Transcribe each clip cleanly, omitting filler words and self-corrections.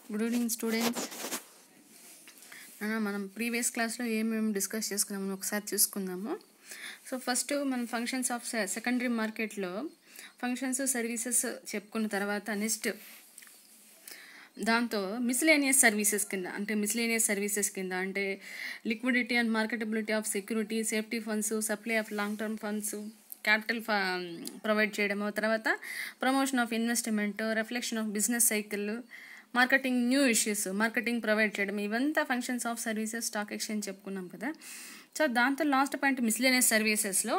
Good evening students. మనం previous క్లాస్లో ఏమేమి డిస్కస్ చేసుకున్నామో ఒకసారి చూసుకుందాము. సో ఫస్ట్ మనం ఫంక్షన్స్ ఆఫ్ సెకండరీ మార్కెట్లో ఫంక్షన్స్ సర్వీసెస్ చెప్పుకున్న తర్వాత నెక్స్ట్ దాంతో మిస్లేనియస్ సర్వీసెస్ కింద అంటే liquidity and marketability of security, safety funds, supply of long term funds, capital provide చేయడము, తర్వాత promotion of investment, reflection of business cycle, marketing new issues, marketing provide చేయడం, ఇవంతా functions of services stock exchange చెప్పుకున్నాం కదా. So దాంతో last point miscellaneous సర్వీసెస్లో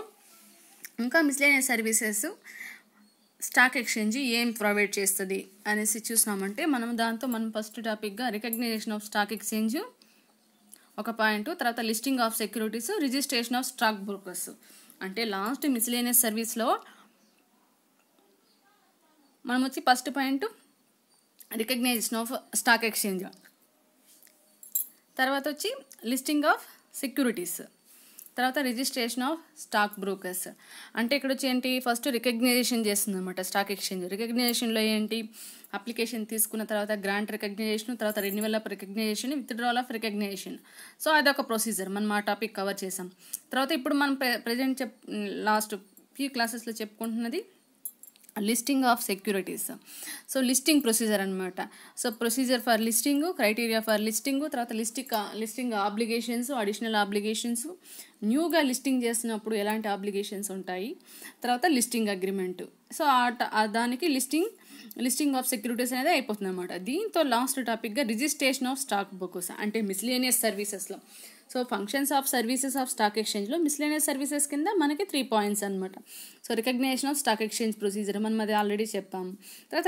ఇంకా miscellaneous services stock exchange ఏం ప్రొవైడ్ చేస్తుంది అనేసి చూసినామంటే మనం ఫస్ట్ టాపిక్గా రికగ్నిషన్ ఆఫ్ స్టాక్ ఎక్స్చేంజ్ ఒక పాయింట్, తర్వాత listing of securities, registration of stock brokers. అంటే లాస్ట్ మిస్లేనియస్ సర్వీస్లో మనం వచ్చి first point recognition of stock exchange, తర్వాత వచ్చి లిస్టింగ్ ఆఫ్ సెక్యూరిటీస్, తర్వాత రిజిస్ట్రేషన్ ఆఫ్ స్టాక్ బ్రోకర్స్. అంటే ఇక్కడ వచ్చి ఏంటి, ఫస్ట్ రికగ్నైజేషన్ చేస్తుంది అనమాట స్టాక్ ఎక్స్చేంజ్. రికగ్నైజేషన్లో ఏంటి, అప్లికేషన్ తీసుకున్న తర్వాత గ్రాంట్ రికగ్నైజేషన్, తర్వాత renewal of recognition, withdrawal of recognition. So అదొక ప్రొసీజర్. మనం ఆ టాపిక్ కవర్ చేసాం. తర్వాత ఇప్పుడు మనం ప్రజెంట్ లాస్ట్ ఫ్యూ క్లాసెస్లో చెప్పుకుంటున్నది listing of securities. So listing procedure అనమాట. So procedure for listing, criteria for listing, తర్వాత లిస్టింగ్ ఆబ్లిగేషన్స్, అడిషనల్ ఆబ్లిగేషన్స్, న్యూగా లిస్టింగ్ చేస్తున్నప్పుడు ఎలాంటి ఆబ్లిగేషన్స్ ఉంటాయి, తర్వాత లిస్టింగ్ అగ్రిమెంట్. సో దానికి లిస్టింగ్ ఆఫ్ సెక్యూరిటీస్ అనేది అయిపోతుంది అనమాట. దీంతో లాస్ట్ టాపిక్గా రిజిస్ట్రేషన్ ఆఫ్ స్టాక్ బ్రోకర్స్ అంటే మిస్లేనియస్ సర్వీసెస్లో. So functions of services of stock ఎక్స్చేంజ్లో మిస్లేనియస్ సర్వీసెస్ కింద మనకి 3 పాయింట్స్ అనమాట. So recognition of stock exchange procedure మనం అది ఆల్రెడీ చెప్పాము. తర్వాత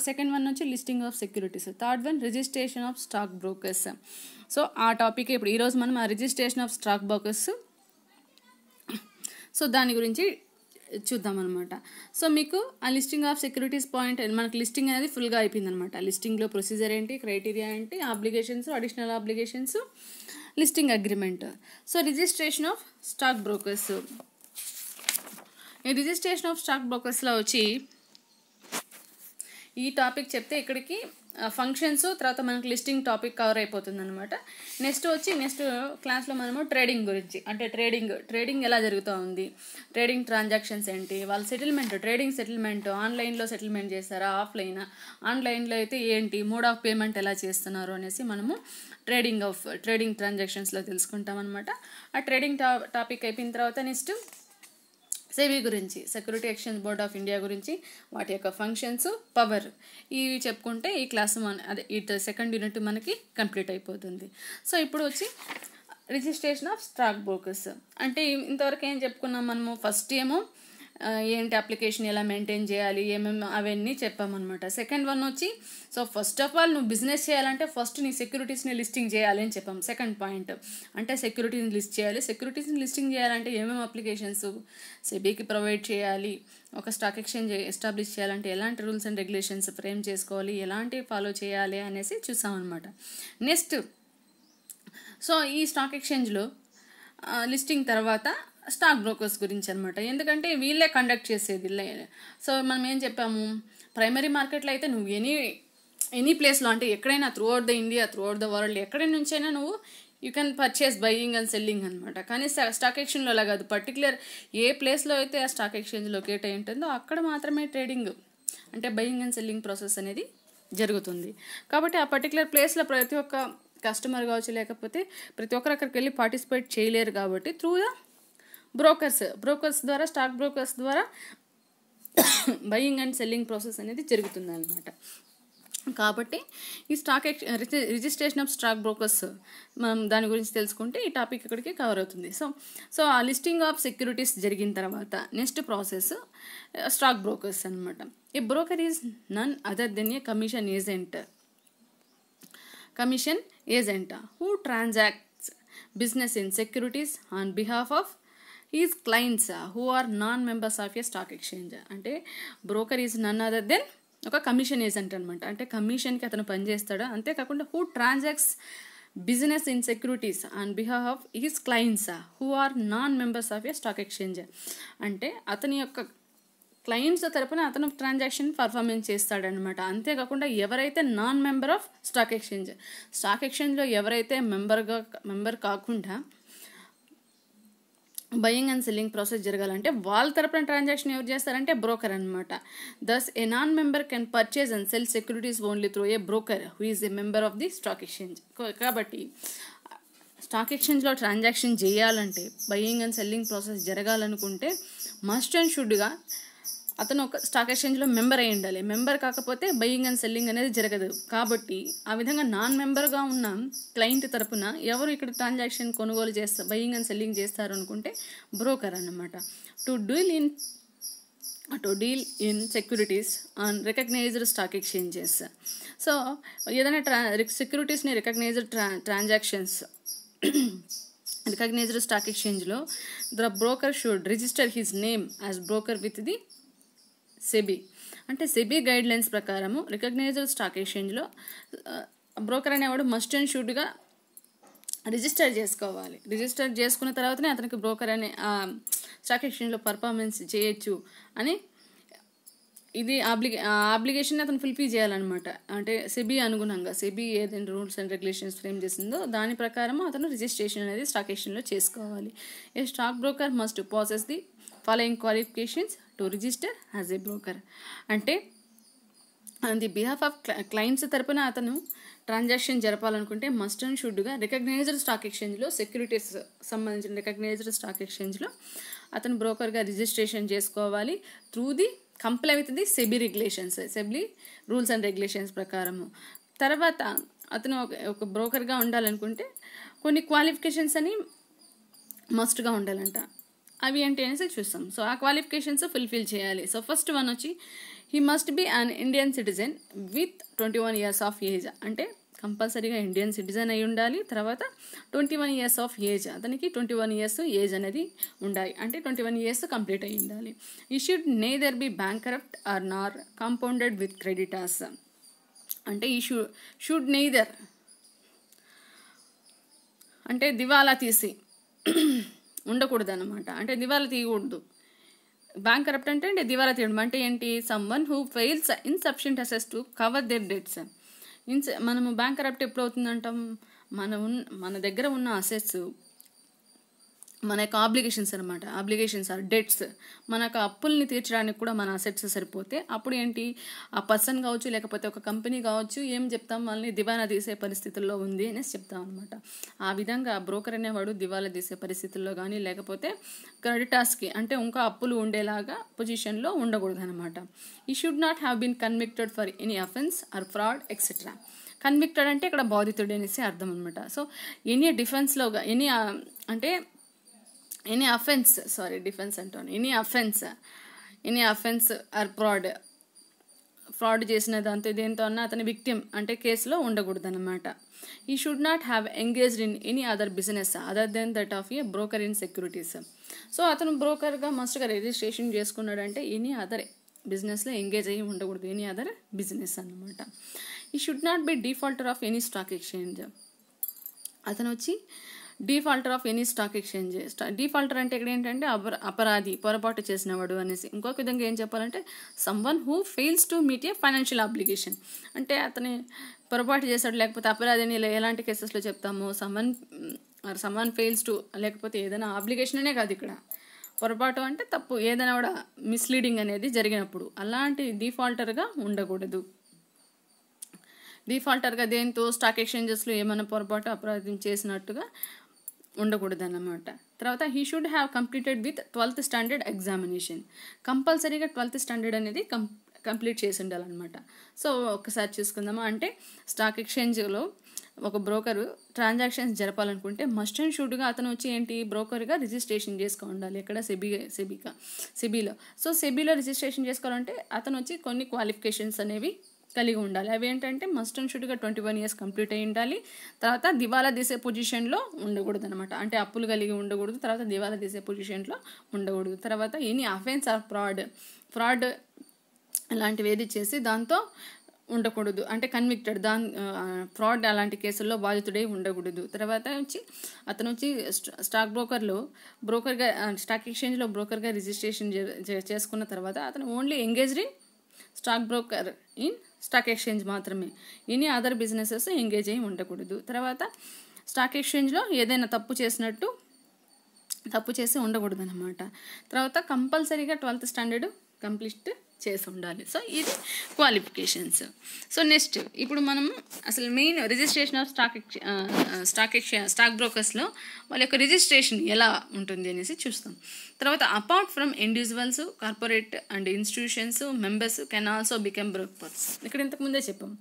సెకండ్ వన్ నుంచి listing of securities, third one registration of stock brokers. So ఆ టాపిక్ ఇప్పుడు ఈరోజు మనం ఆ registration of stock brokers, so దాని గురించి చూద్దాం అనమాట. సో మీకు ఆ లిస్టింగ్ ఆఫ్ సెక్యూరిటీస్ పాయింట్ మనకి లిస్టింగ్ అనేది ఫుల్గా అయిపోయింది అనమాట. లిస్టింగ్లో ప్రొసీజర్ ఏంటి, క్రైటీరియా ఏంటి, obligations, additional obligations, listing agreement. So registration of stock brokers. ఈ రిజిస్ట్రేషన్ ఆఫ్ స్టాక్ బ్రోకర్స్లో వచ్చి ఈ టాపిక్ చెప్తే ఇక్కడికి ఫంక్షన్స్, తర్వాత మనకి లిస్టింగ్ టాపిక్ కవర్ అయిపోతుంది అనమాట. నెక్స్ట్ క్లాస్లో మనము ట్రేడింగ్ గురించి, అంటే ట్రేడింగ్ ఎలా జరుగుతూ ఉంది, ట్రేడింగ్ ట్రాన్సాక్షన్స్ ఏంటి, వాళ్ళ ట్రేడింగ్ సెటిల్మెంట్ ఆన్లైన్లో సెటిల్మెంట్ చేస్తారా, ఆన్లైన్లో అయితే ఏంటి, మోడ్ ఆఫ్ పేమెంట్ ఎలా చేస్తున్నారు అనేసి మనము ట్రేడింగ్ ట్రాన్సాక్షన్స్లో తెలుసుకుంటాం అనమాట. ఆ ట్రేడింగ్ టాపిక్ అయిపోయిన తర్వాత నెక్స్ట్ సెబీ గురించి, security exchange board of India గురించి, వాటి యొక్క ఫంక్షన్స్, పవర్, ఇవి చెప్పుకుంటే ఈ క్లాస్ ఈ సెకండ్ యూనిట్ మనకి కంప్లీట్ అయిపోతుంది. సో ఇప్పుడు వచ్చి రిజిస్ట్రేషన్ ఆఫ్ స్టాక్ బ్రోకర్స్ అంటే ఇంతవరకు ఏం చెప్పుకున్నాం మనము, ఫస్ట్ ఏమో ఏంటి అప్లికేషన్ ఎలా మెయింటైన్ చేయాలి, ఏమేమి అవన్నీ చెప్పామన్నమాట. సెకండ్ వన్ వచ్చి, సో ఫస్ట్ ఆఫ్ ఆల్ నువ్వు బిజినెస్ చేయాలంటే ఫస్ట్ నీ సెక్యూరిటీస్ని లిస్టింగ్ చేయాలి అని చెప్పాం. సెకండ్ పాయింట్ అంటే సెక్యూరిటీని లిస్ట్ చేయాలి. సెక్యూరిటీస్ని లిస్టింగ్ చేయాలంటే ఏమేమి అప్లికేషన్స్ సెబీకి ప్రొవైడ్ చేయాలి, ఒక స్టాక్ ఎక్స్చేంజ్ ఎస్టాబ్లిష్ చేయాలంటే ఎలాంటి రూల్స్ అండ్ రెగ్యులేషన్స్ ఫ్రేమ్ చేసుకోవాలి, ఎలాంటివి ఫాలో చేయాలి అనేసి చూసామన్నమాట. నెక్స్ట్ సో ఈ స్టాక్ ఎక్స్చేంజ్లో లిస్టింగ్ తర్వాత స్టాక్ బ్రోకర్స్ గురించి అనమాట. ఎందుకంటే వీళ్ళే కండక్ట్ చేసేది. సో మనం ఏం చెప్పాము, ప్రైమరీ మార్కెట్లో అయితే నువ్వు ఎనీ ప్లేస్లో అంటే ఎక్కడైనా throughout the India, throughout the world ఎక్కడి నుంచైనా నువ్వు you can purchase buying and selling అనమాట. కానీ స్టాక్ ఎక్స్చేంజ్లో అలా కాదు. పర్టికులర్ ఏ ప్లేస్లో అయితే ఆ స్టాక్ ఎక్స్చేంజ్ లొకేట్ అయి ఉంటుందో అక్కడ మాత్రమే ట్రేడింగ్ అంటే బయింగ్ అండ్ సెల్లింగ్ ప్రాసెస్ అనేది జరుగుతుంది. కాబట్టి ఆ పర్టికులర్ ప్లేస్లో ప్రతి ఒక్క కస్టమర్ కావచ్చు, లేకపోతే ప్రతి ఒక్కరు అక్కడికి వెళ్ళి పార్టిసిపేట్ చేయలేరు. కాబట్టి త్రూ ద బ్రోకర్స్ ద్వారా, స్టాక్ బ్రోకర్స్ ద్వారా బయింగ్ అండ్ సెల్లింగ్ ప్రాసెస్ అనేది జరుగుతుంది అనమాట. కాబట్టి ఈ రిజిస్ట్రేషన్ ఆఫ్ స్టాక్ బ్రోకర్స్ మనం దాని గురించి తెలుసుకుంటే ఈ టాపిక్ ఇక్కడికి కవర్ అవుతుంది. సో ఆ లిస్టింగ్ ఆఫ్ సెక్యూరిటీస్ జరిగిన తర్వాత నెక్స్ట్ ప్రాసెస్ స్టాక్ బ్రోకర్స్ అనమాట. A broker is none other than a commission agent who transacts business in securities on behalf of his clients who are non-members of a stock exchange. అంటే broker is none other than ఒక commission agent అనమాట. అంటే కమిషన్కి అతను పనిచేస్తాడు. అంతేకాకుండా who transacts business in securities on behalf of his clients who are non members of a stock exchange. అంటే అతని యొక్క క్లయింట్స్ తరపున అతను ట్రాన్సాక్షన్ పర్ఫార్మెన్స్ చేస్తాడనమాట. అంతేకాకుండా ఎవరైతే నాన్ మెంబర్ ఆఫ్ స్టాక్ ఎక్స్చేంజ్లో ఎవరైతే మెంబర్ కాకుండా బయింగ్ అండ్ సెల్లింగ్ ప్రాసెస్ జరగాలంటే వాళ్ళ తరపున ట్రాన్సాక్షన్ ఎవరు చేస్తారంటే బ్రోకర్ అనమాట. Thus a non member can purchase and sell securities only through a broker who is a member of the stock exchange. కాబట్టి stock ఎక్స్చేంజ్లో ట్రాన్సాక్షన్ చేయాలంటే, బయింగ్ అండ్ సెల్లింగ్ ప్రాసెస్ జరగాలనుకుంటే మస్ట్ అండ్ షుడ్గా అతను ఒక స్టాక్ ఎక్స్చేంజ్లో మెంబర్ అయి ఉండాలి. Member కాకపోతే బయింగ్ అండ్ సెల్లింగ్ అనేది జరగదు. కాబట్టి ఆ విధంగా నాన్ మెంబర్గా ఉన్న క్లయింట్ తరపున ఎవరు ఇక్కడ ట్రాన్సాక్షన్ కొనుగోలు చేస్తారు, బయింగ్ అండ్ సెల్లింగ్ చేస్తారు అనుకుంటే బ్రోకర్ అన్నమాట. To deal in securities on recognized stock exchanges. So ఏదైనా సెక్యూరిటీస్ని ట్రాన్సాక్షన్స్ రికగ్నైజ్డ్ స్టాక్ ఎక్స్చేంజ్లో the broker should register his name as broker with the SEBI. అంటే సెబీ గైడ్ లైన్స్ ప్రకారము రికగ్నైజ్డ్ స్టాక్ ఎక్స్చేంజ్లో బ్రోకర్ అనేవాడు మస్ట్ అండ్ షుడ్గా రిజిస్టర్ చేసుకోవాలి. రిజిస్టర్ చేసుకున్న తర్వాతనే అతనికి బ్రోకర్ అనే స్టాక్ ఎక్స్చేంజ్లో పర్ఫార్మెన్స్ చేయొచ్చు అని ఇది ఆబ్లిగేషన్ అతను ఫుల్ఫిల్ చేయాలన్నమాట. అంటే సెబీ అనుగుణంగా సెబీ ఏదైనా రూల్స్ అండ్ రెగ్యులేషన్స్ ఫ్రేమ్ చేసిందో దాని ప్రకారం అతను రిజిస్ట్రేషన్ అనేది స్టాక్ ఎక్స్చేంజ్లో చేసుకోవాలి. A stock broker must possess the following qualifications to register as a broker. అంటే on the behalf of clients తరపున అతను ట్రాన్సాక్షన్ జరపాలనుకుంటే మస్ట్ అండ్ షుడ్గా రికగ్నైజ్డ్ స్టాక్ ఎక్స్చేంజ్లో సెక్యూరిటీస్ సంబంధించిన రికగ్నైజ్డ్ స్టాక్ ఎక్స్చేంజ్లో అతను బ్రోకర్గా రిజిస్ట్రేషన్ చేసుకోవాలి through the comply with the SEBI rules and regulations ప్రకారము. తర్వాత అతను ఒక బ్రోకర్గా ఉండాలనుకుంటే కొన్ని క్వాలిఫికేషన్స్ అని మస్ట్గా ఉండాలంట. అవి ఏంటి అనేసి చూస్తాం. సో ఆ క్వాలిఫికేషన్స్ ఫుల్ఫిల్ చేయాలి. సో ఫస్ట్ వన్ వచ్చి he must be an Indian citizen with 21 years of age. అంటే కంపల్సరీగా ఇండియన్ సిటిజన్ అయి ఉండాలి. తర్వాత 21 years ఆఫ్ ఏజ్, అతనికి 21 years ఏజ్ అనేది ఉండాలి. అంటే 21 years కంప్లీట్ అయి ఉండాలి. ఈ should neither B bankrupt are Nar compounded with creditors. అంటే ఈ షుడ్ నెయిదర్ అంటే దివాలా తీసి ఉండకూడదు అనమాట. అంటే దివాలా తీయకూడదు. బ్యాంకరప్ట్ అంటే దివాలా తీయడం అంటే ఏంటి? Someone who fails insufficient assets to cover their debts. మనము బ్యాంకరప్ట్ ఎప్పుడు అవుతుందంటాం? మన దగ్గర ఉన్న అసెట్స్, మన యొక్క ఆబ్లిగేషన్స్ ఆర్ డెట్స్, మనకు అప్పుల్ని తీర్చడానికి కూడా మన అసెట్స్ సరిపోతే అప్పుడు ఏంటి, ఆ పర్సన్ కావచ్చు లేకపోతే ఒక కంపెనీ కావచ్చు ఏం చెప్తాం, వాళ్ళని దివాలా తీసే పరిస్థితుల్లో ఉంది అనేసి చెప్తాం అనమాట. ఆ విధంగా బ్రోకర్ అనేవాడు దివాలా తీసే పరిస్థితుల్లో కానీ లేకపోతే క్రెడిటార్స్కి అంటే ఇంకా అప్పులు ఉండేలాగా పొజిషన్లో ఉండకూడదు అనమాట. He should not have been convicted for any offence or fraud etcetera. Convicted అంటే ఇక్కడ బాధితుడు అనేసి అర్థం అనమాట. సో ఎనీ డిఫెన్స్లోగా ఎనీ అఫెన్స్ ఆర్ ఫ్రాడ్ చేసిన దాంతో దేంతో అన్నా అతని విక్టిమ్ అంటే కేసులో ఉండకూడదు అనమాట. He should not have engaged in any other business other than that of a broker in securities. So అతను బ్రోకర్గా మస్ట్గా రిజిస్ట్రేషన్ చేసుకున్నాడంటే ఎనీ అదర్ బిజినెస్లో ఎంగేజ్ అయ్యి ఉండకూడదు, ఎనీ అదర్ బిజినెస్ అన్నమాట. He should not be defaulter of any stock exchange. అతను వచ్చి defaulter of any stock exchange. Defaulter అంటే ఇక్కడ ఏంటంటే అపరాధి, పొరపాటు చేసినవాడు అనేసి. ఇంకొక విధంగా ఏం చెప్పాలంటే someone who fails to meet A financial obligation. అంటే పొరపాటు చేశాడు లేకపోతే అపరాధిని ఎలాంటి కేసెస్లో చెప్తాము, సమ్వన్ ఫెయిల్స్ టు లేకపోతే ఏదైనా ఆబ్లిగేషన్ అనే కాదు, ఇక్కడ పొరపాటు అంటే తప్పు, ఏదైనా కూడా మిస్లీడింగ్ అనేది జరిగినప్పుడు అలాంటి డిఫాల్టర్గా ఉండకూడదు. డిఫాల్టర్గా దేంతో స్టాక్ ఎక్స్చేంజెస్లో ఏమైనా పొరపాటు అపరాధం చేసినట్టుగా ఉండకూడదు అన్నమాట. తర్వాత he should have completed with 12th standard examination. కంపల్సరీగా 12th standard అనేది కంప్లీట్ చేసి ఉండాలన్నమాట. సో ఒకసారి చూసుకుందామా. అంటే స్టాక్ ఎక్స్చేంజ్లో ఒక బ్రోకరు ట్రాన్సాక్షన్స్ జరపాలనుకుంటే మస్ట్ అండ్ షుడ్గా అతను వచ్చి ఏంటి, బ్రోకర్గా రిజిస్ట్రేషన్ చేసుకో ఉండాలి. ఎక్కడ సెబీలో. సో సెబీలో రిజిస్ట్రేషన్ చేసుకోవాలంటే అతను వచ్చి కొన్ని క్వాలిఫికేషన్స్ అనేవి కలిగి ఉండాలి. అవి ఏంటంటే మస్ట్ అండ్ షుడ్గా 21 years కంప్లీట్ అయి ఉండాలి. తర్వాత దివాలా తీసే పొజిషన్లో ఉండకూడదు అనమాట. అంటే అప్పులు కలిగి ఉండకూడదు, తర్వాత దివాలా తీసే పొజిషన్లో ఉండకూడదు. తర్వాత ఎనీ అఫెన్స్ ఆర్ ఫ్రాడ్ ఇలాంటివి ఏది చేసి దాంతో ఉండకూడదు, అంటే కన్విక్టెడ్ ఫ్రాడ్ అలాంటి కేసుల్లో బాధితుడై ఉండకూడదు. తర్వాత అతను స్టాక్ బ్రోకర్గా స్టాక్ ఎక్స్చేంజ్లో బ్రోకర్గా రిజిస్ట్రేషన్ చేసుకున్న తర్వాత అతను only engaged in stock broker in stock exchange మాత్రమే, ఎనీ అదర్ బిజినెసెస్ ఎంగేజ్ అయి ఉండకూడదు. తర్వాత స్టాక్ ఎక్స్చేంజ్లో ఏదైనా తప్పు చేసి ఉండకూడదు అనమాట. తర్వాత కంపల్సరీగా 12th స్టాండర్డ్ కంప్లీట్ చేసి ఉండాలి. సో ఇది క్వాలిఫికేషన్స్. సో నెక్స్ట్ ఇప్పుడు మనం అసలు మెయిన్ రిజిస్ట్రేషన్ ఆఫ్ స్టాక్ బ్రోకర్స్లో వాళ్ళ యొక్క రిజిస్ట్రేషన్ ఎలా ఉంటుంది అనేసి చూస్తాం. తర్వాత apart from individuals, corporate and institutions members can also become brokers. ఇక్కడ ఇంతకుముందే చెప్పాం,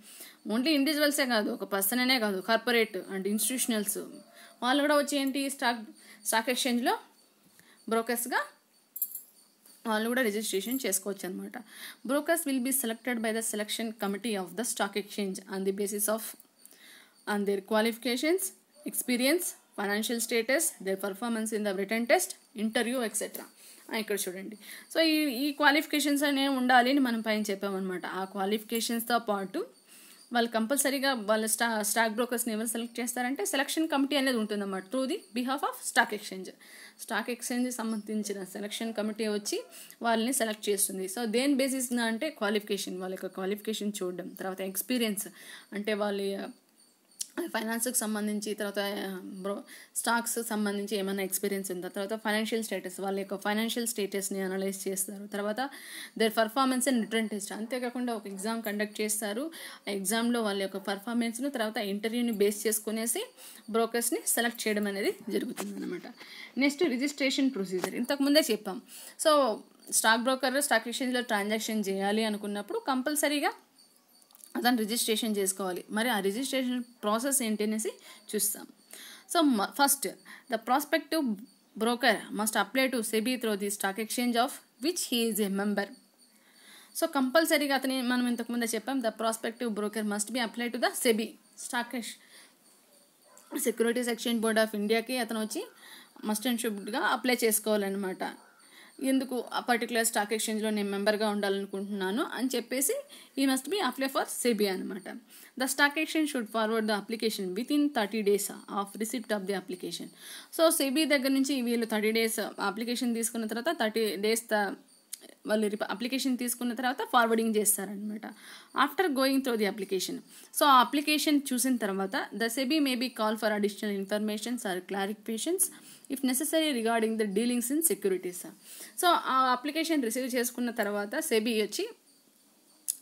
ఓన్లీ ఇండివిజువల్సే కాదు, ఒక పర్సన్ అనే కాదు, కార్పొరేట్ అండ్ ఇన్స్టిట్యూషనల్స్ వాళ్ళు కూడా వచ్చి ఏంటి స్టాక్ ఎక్స్చేంజ్లో బ్రోకర్స్గా వాళ్ళు కూడా రిజిస్ట్రేషన్ చేసుకోవచ్చు అనమాట. Brokers will be selected by the selection committee of the stock exchange on the basis of on their qualifications, experience, financial status, their performance in the return test, interview etcetera. ఇక్కడ చూడండి. So ఈ qualifications అనేవి ఉండాలి అని మనం పైన చెప్పామన్నమాట. ఆ క్వాలిఫికేషన్స్తో పాటు వాళ్ళు కంపల్సరీగా వాళ్ళ స్టాక్ బ్రోకర్స్ని ఎవరు సెలెక్ట్ చేస్తారంటే సెలక్షన్ కమిటీ అనేది ఉంటుందన్నమాట, through the behalf of stock exchange సంబంధించిన సెలక్షన్ కమిటీ వచ్చి వాళ్ళని సెలెక్ట్ చేస్తుంది. సో దేని బేసిస్ అంటే క్వాలిఫికేషన్, వాళ్ళ యొక్క క్వాలిఫికేషన్ చూడడం. తర్వాత ఎక్స్పీరియన్స్ అంటే వాళ్ళ ఫైనాన్స్కి సంబంధించి, తర్వాత స్టాక్స్ సంబంధించి ఏమైనా ఎక్స్పీరియన్స్ ఉందా. తర్వాత ఫైనాన్షియల్ స్టేటస్, వాళ్ళ యొక్క ఫైనాన్షియల్ స్టేటస్ని అనలైజ్ చేస్తారు. తర్వాత there performance and return test, అంతేకాకుండా ఒక ఎగ్జామ్ కండక్ట్ చేస్తారు. ఆ ఎగ్జామ్లో వాళ్ళ యొక్క పర్ఫార్మెన్స్ను తర్వాత ఇంటర్వ్యూని బేస్ చేసుకునేసి బ్రోకర్స్ని సెలెక్ట్ చేయడం అనేది జరుగుతుంది అనమాట. నెక్స్ట్ రిజిస్ట్రేషన్ ప్రొసీజర్ ఇంతకుముందే చెప్పాం. సో స్టాక్ ఎక్స్చేంజ్లో ట్రాన్సాక్షన్ చేయాలి అనుకున్నప్పుడు కంపల్సరీగా అతను రిజిస్ట్రేషన్ చేసుకోవాలి. మరి ఆ రిజిస్ట్రేషన్ ప్రాసెస్ ఏంటి అనేసి చూస్తాం. So first the prospective broker must apply to SEBI through the stock exchange of which he is a member. So కంపల్సరీగా మనం ఇంతకుముందే చెప్పాం, the prospective broker must be apply to the SEBI securities exchange board of ఇండియాకి అతను వచ్చి must and షుడ్గా apply చేసుకోవాలన్నమాట. ఎందుకు ఆ పర్టికులర్ స్టాక్ ఎక్స్చేంజ్లో నేను మెంబర్గా ఉండాలనుకుంటున్నాను అని చెప్పేసి he must be apply for SEBI అనమాట. The stock exchange should forward the application within 30 days of receipt of the application. So SEBI దగ్గర నుంచి వీళ్ళు 30 days అప్లికేషన్ తీసుకున్న తర్వాత 30 days వాళ్ళు అప్లికేషన్ తీసుకున్న తర్వాత ఫార్వర్డింగ్ చేస్తారనమాట. After going through the application, so ఆ అప్లికేషన్ చూసిన తర్వాత the SEBI may be call for additional informations or clarifications if necessary regarding the dealings in securities. So ఆ అప్లికేషన్ రిసీవ్ చేసుకున్న తర్వాత సెబీ వచ్చి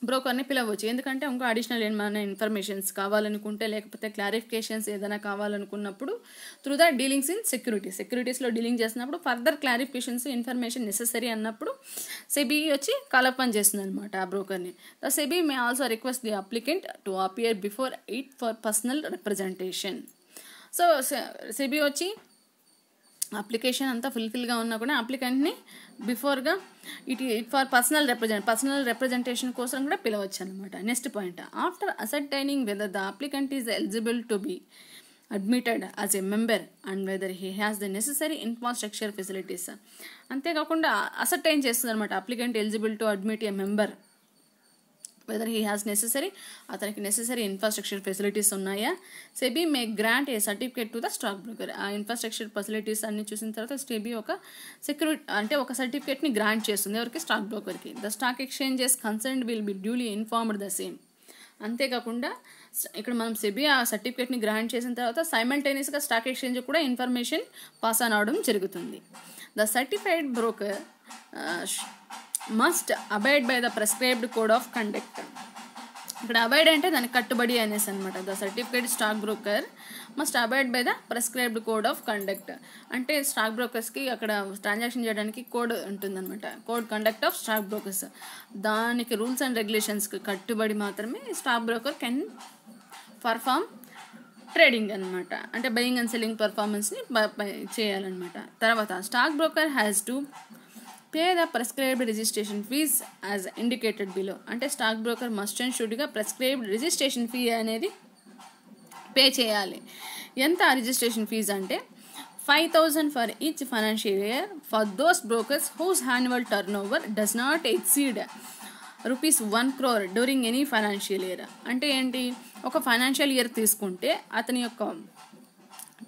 బ్రోకర్ని పిలవచ్చు. ఎందుకంటే ఇంకో అడిషనల్ ఏమైనా ఇన్ఫర్మేషన్స్ కావాలనుకుంటే, లేకపోతే క్లారిఫికేషన్స్ ఏదైనా కావాలనుకున్నప్పుడు త్రూ ద డీలింగ్స్ ఇన్ సెక్యూరిటీస్లో డీలింగ్ చేసినప్పుడు ఫర్దర్ క్లారిఫికేషన్స్ ఇన్ఫర్మేషన్ నెసెసరీ అన్నప్పుడు సెబీ వచ్చి కాలప్ పని చేస్తుంది అనమాట ఆ బ్రోకర్ని. The SEBI may also request the applicant to appear before it for personal representation. So SEBI వచ్చి అప్లికేషన్ అంతా ఫుల్ఫిల్గా ఉన్నా కూడా అప్లికెంట్ని బిఫోర్గా ఇట్ ఫర్ పర్సనల్ రిప్రజెంటేషన్ కోసం కూడా పిలవచ్చు అనమాట. Next point, after ascertaining whether the applicant is eligible to be admitted as a member and whether he has the necessary infrastructure facilities. అంతేకాకుండా అసర్టైన్ చేస్తుంది అనమాట, applicant eligible to admit a member, whether he has అతనికి necessary infrastructure facilities ఉన్నాయా. SEBI may grant a certificate to the stock broker. ఆ infrastructure facilities అన్ని చూసిన తర్వాత సెబీ ఒక సర్టిఫికేట్ని గ్రాంట్ చేస్తుంది ఎవరికి, స్టాక్ బ్రోకర్కి. The stock exchanges concerned will be duly informed the same. అంతేకాకుండా ఇక్కడ మనం సెబీ ఆ సర్టిఫికేట్ని గ్రాంట్ చేసిన తర్వాత సైమల్టేనియస్గా స్టాక్ ఎక్స్చేంజ్ కూడా ఇన్ఫర్మేషన్ పాస్ ఆన్ అవడం జరుగుతుంది. The certified broker must abide by the prescribed code of conduct. ఇక్కడ అబైడ్ అంటే దానికి కట్టుబడి అనేసి అనమాట. The certificate stock broker must abide by the prescribed code of conduct. అంటే స్టాక్ బ్రోకర్స్కి అక్కడ ట్రాన్సాక్షన్ చేయడానికి కోడ్ ఉంటుందన్నమాట, code conduct of stock brokers. దానికి రూల్స్ అండ్ రెగ్యులేషన్స్కి కట్టుబడి మాత్రమే stock broker can perform trading అనమాట, అంటే బయింగ్ అండ్ సెల్లింగ్ పర్ఫార్మెన్స్ని చేయాలన్నమాట. తర్వాత stock broker has to pay the prescribed registration fees as indicated below. అంటే స్టాక్ బ్రోకర్ మస్ట్ అండ్ షుడ్గా ప్రెస్క్రైబ్డ్ రిజిస్ట్రేషన్ ఫీ అనేది పే చేయాలి. ఎంత రిజిస్ట్రేషన్ ఫీజ్ అంటే 5,000 for each financial year for those brokers whose annual turnover does not exceed ₹1 crore during any financial year. అంటే ఏంటి, ఒక financial year తీసుకుంటే అతని యొక్క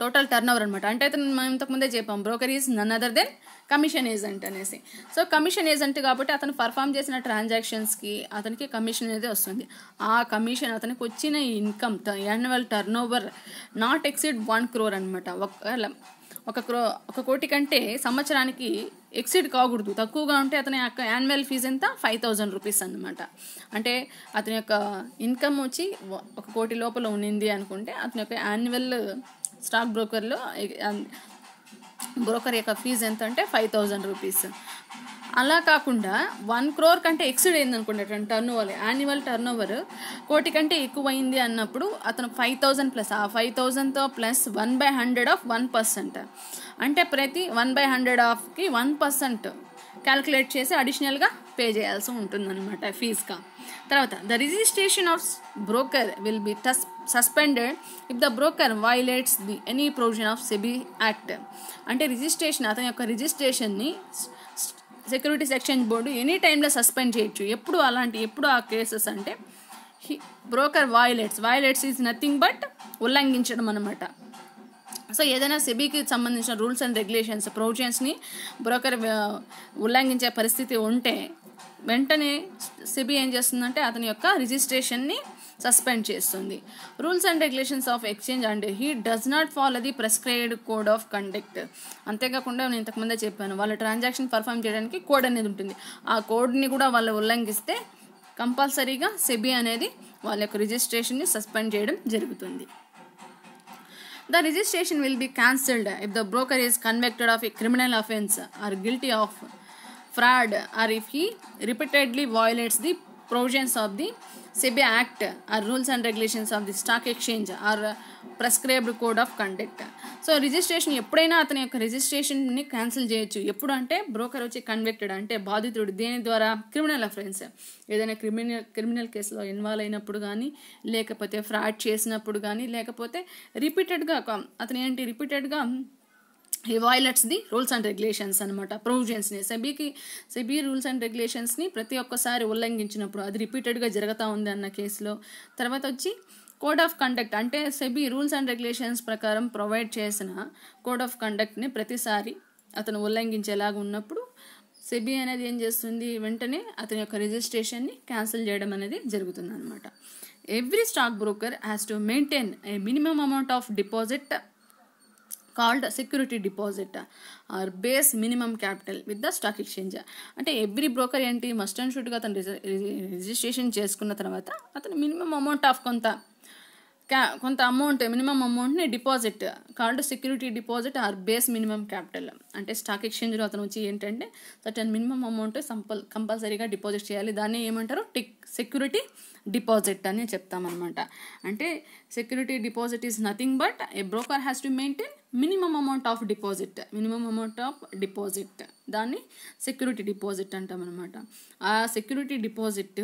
టోటల్ టర్న్ ఓవర్ అనమాట. అంటే అతను మనం ఇంతకుముందే చెప్పాం, broker is none other than commission agent అనేసి. సో కమిషన్ ఏజెంట్ కాబట్టి అతను పర్ఫామ్ చేసిన ట్రాన్సాక్షన్స్కి అతనికి కమిషన్ అనేది వస్తుంది. ఆ కమిషన్ అతనికి వచ్చిన income annual turn over not exceed 1 crore అనమాట. ఒక కోటి కంటే సంవత్సరానికి ఎక్సీడ్ కాకూడదు. తక్కువగా ఉంటే అతని యొక్క యాన్యువల్ ఫీజు ఎంత, 5,000 రూపీస్ అనమాట. అంటే అతని యొక్క ఇన్కమ్ వచ్చి 1 కోటి లోపల ఉన్నింది అనుకుంటే అతని యొక్క యాన్యువల్ స్టాక్ బ్రోకర్ యొక్క ఫీజు ఎంత అంటే 5,000 రూపీస్. అలా కాకుండా 1 crore కంటే ఎక్సీడ్ అయింది అనుకోండి turn over, annual turn over కోటి కంటే ఎక్కువైంది అన్నప్పుడు అతను 5,000 ప్లస్ ఆ 5,000తో ప్లస్ 1/100 ఆఫ్ 1%. అంటే ప్రతి 1/100 ఆఫ్కి 1% క్యాల్కులేట్ చేసి అడిషనల్గా పే చేయాల్సి ఉంటుందన్నమాట ఫీజ్గా. తర్వాత the registration of broker will be suspended if the broker violates the any provision of SEBI act. అంటే రిజిస్ట్రేషన్, అతని యొక్క రిజిస్ట్రేషన్ని సెక్యూరిటీస్ ఎక్స్చేంజ్ బోర్డు ఎనీ టైంలో సస్పెండ్ చేయొచ్చు. ఎప్పుడు ఆ కేసెస్ అంటే broker violates is nothing but ఉల్లంఘించడం అనమాట. సో ఏదైనా సెబీకి సంబంధించిన రూల్స్ అండ్ రెగ్యులేషన్స్ ప్రొవిజన్స్ని బ్రోకర్ ఉల్లంఘించే పరిస్థితి ఉంటే వెంటనే సెబీ ఏం చేస్తుందంటే అతని యొక్క రిజిస్ట్రేషన్ని సస్పెండ్ చేస్తుంది. Rules and regulations of exchange and he does not follow the prescribed code of conduct. అంతేకాకుండా నేను ఇంతకుముందే చెప్పాను, వాళ్ళ ట్రాన్సాక్షన్ పర్ఫామ్ చేయడానికి కోడ్ అనేది ఉంటుంది. ఆ కోడ్ని కూడా వాళ్ళు ఉల్లంఘిస్తే కంపల్సరీగా సెబీ అనేది వాళ్ళ యొక్క రిజిస్ట్రేషన్ని సస్పెండ్ చేయడం జరుగుతుంది. The registration will be cancelled if the broker is convicted of a criminal offence or guilty of fraud, or if he repeatedly violates the provisions of the SEBI Act or rules and regulations of the stock exchange or prescribed code of conduct. So registration ఎప్పుడైనా అతని యొక్క రిజిస్ట్రేషన్ని cancel చేయొచ్చు. ఎప్పుడు అంటే broker వచ్చి convicted అంటే బాధితుడు దేని ద్వారా, క్రిమినల్ అఫెన్స్, ఏదైనా క్రిమినల్ కేసులో ఇన్వాల్వ్ అయినప్పుడు కానీ, లేకపోతే ఫ్రాడ్ చేసినప్పుడు కానీ, లేకపోతే రిపీటెడ్గా he violates the rules and regulations అనమాట, ప్రొవిజన్స్ని. సెబీ రూల్స్ అండ్ రెగ్యులేషన్స్ని ప్రతి ఒక్కసారి ఉల్లంఘించినప్పుడు, అది రిపీటెడ్గా జరుగుతూ ఉంది అన్న కేసులో. తర్వాత వచ్చి కోడ్ ఆఫ్ కండక్ట్, అంటే సెబీ రూల్స్ అండ్ రెగ్యులేషన్స్ ప్రకారం ప్రొవైడ్ చేసిన కోడ్ ఆఫ్ కండక్ట్ని ప్రతిసారి అతను ఉల్లంఘించేలాగా ఉన్నప్పుడు సెబీ అనేది ఏం చేస్తుంది, వెంటనే అతని యొక్క రిజిస్ట్రేషన్ని క్యాన్సిల్ చేయడం అనేది జరుగుతుంది అనమాట. Every stock broker has to maintain a minimum amount of deposit called security deposit are base minimum capital with the stock exchange. అంటే ఎవ్రీ బ్రోకర్ ఏంటి, మస్ట్ అండ్ షుడ్గా అతను రిజిస్ట్రేషన్ చేసుకున్న తర్వాత అతను మినిమం అమౌంట్ ఆఫ్ కొంత అమౌంట్, మినిమం అమౌంట్ని deposit called security deposit are base minimum capital. అంటే స్టాక్ ఎక్స్చేంజ్లో అతను వచ్చి ఏంటంటే సర్టన్ మినిమం అమౌంట్ కంపల్సరీగా డిపాజిట్ చేయాలి. దాన్ని ఏమంటారు, సెక్యూరిటీ డిపాజిట్ అని చెప్తామన్నమాట. అంటే security deposit is nothing but A broker has to maintain minimum amount of deposit, దాన్ని సెక్యూరిటీ డిపాజిట్ అంటామన్నమాట. ఆ సెక్యూరిటీ డిపాజిట్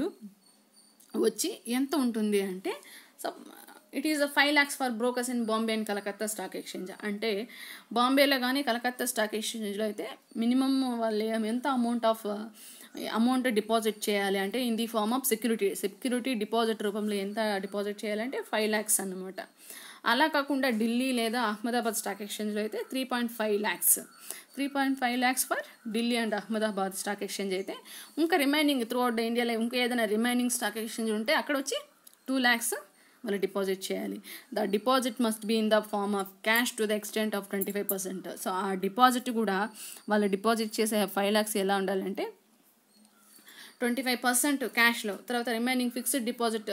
వచ్చి ఎంత ఉంటుంది అంటే, it is 5 lakhs for brokers in Bombay and Calcutta stock exchange. అంటే బాంబేలో కానీ కలకత్తా స్టాక్ ఎక్స్చేంజ్లో అయితే మినిమమ్ వాళ్ళు ఎంత అమౌంట్ డిపాజిట్ చేయాలి అంటే in the form of security deposit రూపంలో ఎంత డిపాజిట్ చేయాలంటే 5 lakhs అన్నమాట. అలా కాకుండా ఢిల్లీ లేదా అహ్మదాబాద్ స్టాక్ ఎక్స్చేంజ్లో అయితే 3.5 lakhs for Delhi and Ahmedabad stock exchange అయితే. ఇంకా రిమైనింగ్ త్రూ అవుట్ ఇండియాలో ఇంకా ఏదైనా రిమైనింగ్ స్టాక్ ఎక్స్చేంజ్ ఉంటే అక్కడ వచ్చి 2 lakhs వాళ్ళు డిపాజిట్ చేయాలి. The deposit must be in the form of cash to the extent of 25%. So ఆ డిపాజిట్ కూడా వాళ్ళు డిపాజిట్ చేసే 5 lakhs ఎలా ఉండాలంటే 25% క్యాష్లో, తర్వాత రిమైనింగ్ ఫిక్స్డ్ డిపాజిట్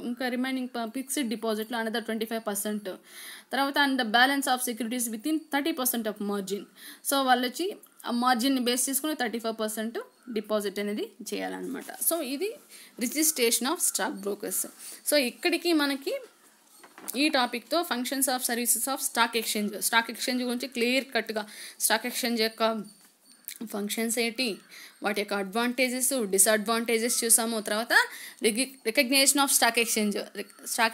ఇంకా రిమైనింగ్ ఫిక్స్డ్ డిపాజిట్లో అనదర్ 25%, తర్వాత and the balance of securities with in 30% of margin. So వాళ్ళు వచ్చి ఆ మార్జిన్ని బేస్ చేసుకుని 35% డిపాజిట్ అనేది చేయాలన్నమాట. సో ఇది registration of stock brokers. So ఇక్కడికి మనకి ఈ టాపిక్తో functions of services of stock exchange గురించి క్లియర్ కట్గా స్టాక్ ఎక్స్చేంజ్ యొక్క ఫంక్షన్స్ ఏంటి, వాటి యొక్క అడ్వాంటేజెస్ డిసడ్వాంటేజెస్ చూసాము. తర్వాత రికగ్నేషన్ ఆఫ్ స్టాక్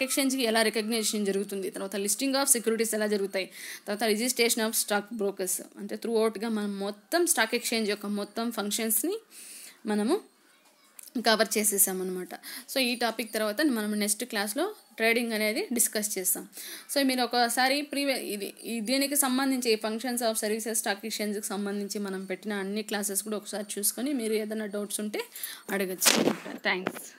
ఎక్స్చేంజ్కి ఎలా రికగ్నేషన్ జరుగుతుంది, తర్వాత లిస్టింగ్ ఆఫ్ సెక్యూరిటీస్ ఎలా జరుగుతాయి, తర్వాత రిజిస్ట్రేషన్ ఆఫ్ స్టాక్ బ్రోకర్స్. అంటే త్రూ అవుట్గా మనం మొత్తం స్టాక్ ఎక్స్చేంజ్ యొక్క మొత్తం ఫంక్షన్స్ని మనము కవర్ చేసేసాం అనమాట. సో ఈ టాపిక్ తర్వాత మనం నెక్స్ట్ క్లాస్లో ట్రేడింగ్ అనేది డిస్కస్ చేస్తాం. సో మీరు ఒకసారి దీనికి సంబంధించి ఫంక్షన్స్ ఆఫ్ సర్వీసెస్ స్టాక్ ఎక్స్చేంజ్కి సంబంధించి మనం పెట్టిన అన్ని క్లాసెస్ కూడా ఒకసారి చూసుకొని మీరు ఏదైనా డౌట్స్ ఉంటే అడగచ్చు. థ్యాంక్స్.